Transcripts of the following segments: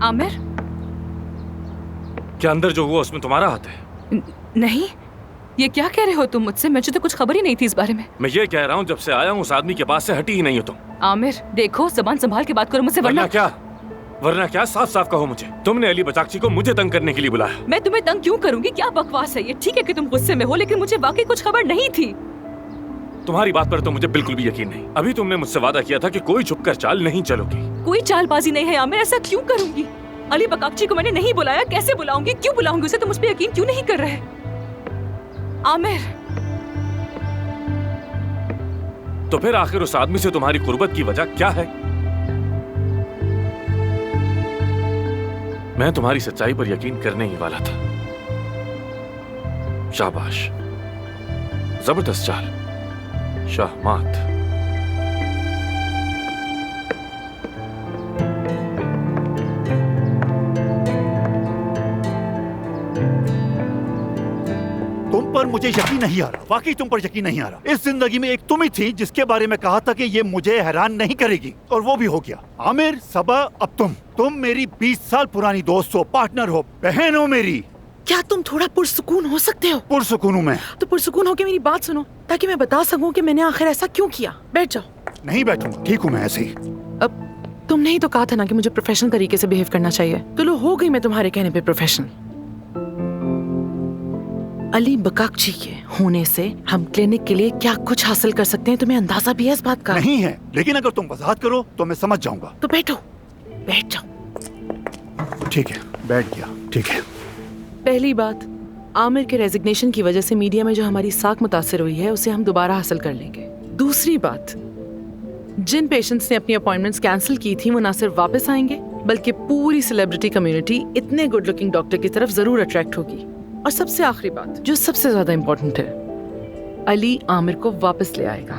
आमिर, क्या अंदर जो हुआ उसमें तुम्हारा हाथ है? नहीं, ये क्या कह रहे हो तुम मुझसे? मुझे तो कुछ खबर ही नहीं थी इस बारे में। मैं ये कह रहा हूँ जब से आया हूँ उस आदमी के पास से हटी ही नहीं हो तुम। आमिर देखो, जबान संभाल के बात करो मुझसे, वरना क्या? साफ साफ कहो मुझे, तुमने अली बकाक्ची को मुझे तंग करने के लिए बुलाया। मैं तुम्हें तंग क्यों करूंगी? क्या बकवास है ये? ठीक है कि तुम गुस्से में हो, लेकिन मुझे वाकई कुछ खबर नहीं थी। तुम्हारी बात पर तो मुझे बिल्कुल भी यकीन नहीं। अभी तुमने मुझसे वादा किया था कि कोई छुपकर चाल नहीं चलोगी। कोई चालबाजी नहीं है आमिर, ऐसा क्यों करूंगी? अली बकाक्ची को मैंने नहीं बुलाया, कैसे बुलाऊंगी? क्यों बुलाऊंगी उसे? तुम उस पर यकीन क्यों नहीं कर रहे आमिर? तो फिर आखिर उस आदमी से तुम्हारी कुर्बत की वजह क्या है? मैं तुम्हारी सच्चाई पर यकीन करने ही वाला था। शाबाश, जबरदस्त चाल, शाहमात। तुम पर मुझे यकीन नहीं आ रहा, वाकई तुम पर यकीन नहीं आ रहा। इस जिंदगी में एक तुम ही थी जिसके बारे में कहा था कि ये मुझे हैरान नहीं करेगी, और वो भी हो गया। आमिर, सबा, अब तुम मेरी 20 साल पुरानी दोस्त हो, पार्टनर हो, बहन हो मेरी। क्या तुम थोड़ा पुरसुकून हो सकते हो? पुरसुकून हूँ मैं। तो पुरसुकून होकर मेरी बात सुनो, ताकि मैं बता सकूं कि मैंने आखिर ऐसा क्यों किया। बैठ जाओ। नहीं बैठूंगा, ठीक हूँ मैं ऐसे ही। अब तुमने ही तो कहा था ना कि मुझे प्रोफेशनल तरीके से बिहेव करना चाहिए, तो लो हो गई मैं तुम्हारे कहने पे प्रोफेशनल। अली बकाक्ची के होने से हम क्लिनिक के लिए क्या कुछ हासिल कर सकते हैं, तुम्हें अंदाजा भी है इस बात का? नहीं है, लेकिन अगर तुम वजाहत करो तो मैं समझ जाऊंगा। तो बैठो, बैठ जाओ। ठीक है, बैठ गया। ठीक है। पहली बात, आमिर के रेजिग्नेशन की वजह से मीडिया में जो हमारी साख मुतासिर हुई है उसे हम दोबारा हासिल कर लेंगे। दूसरी बात, जिन पेशेंट्स ने अपनी अपॉइंटमेंट्स कैंसिल की थी वो ना सिर्फ वापस आएंगे, बल्कि पूरी सेलिब्रिटी कम्युनिटी इतने गुड लुकिंग डॉक्टर की तरफ जरूर अट्रैक्ट होगी। और सबसे आखिरी बात, जो सबसे ज्यादा इंपॉर्टेंट है, अली आमिर को वापस ले आएगा।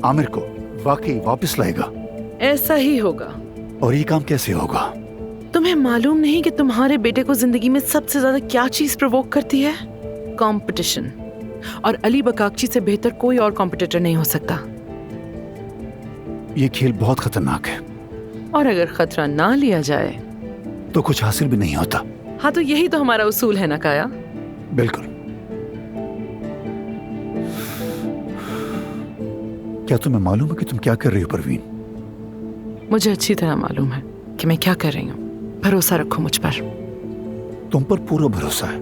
आमिर को वाकई वापस लाएगा? ऐसा ही होगा। और ये काम कैसे होगा? तुम्हें मालूम नहीं कि तुम्हारे बेटे को जिंदगी में सबसे ज्यादा क्या चीज प्रोवोक करती है? कंपटीशन। और अली बकाक्ची से बेहतर कोई और कॉम्पिटिटर नहीं हो सकता। ये खेल बहुत खतरनाक है, और अगर खतरा ना लिया जाए तो कुछ हासिल भी नहीं होता। हाँ, तो यही तो हमारा उसूल है ना काया? बिल्कुल। क्या तुम्हें मालूम है कि तुम क्या कर रही हो परवीन? मुझे अच्छी तरह मालूम है कि मैं क्या कर रही हूँ। भरोसा रखो मुझ पर। तुम पर पूरा भरोसा है।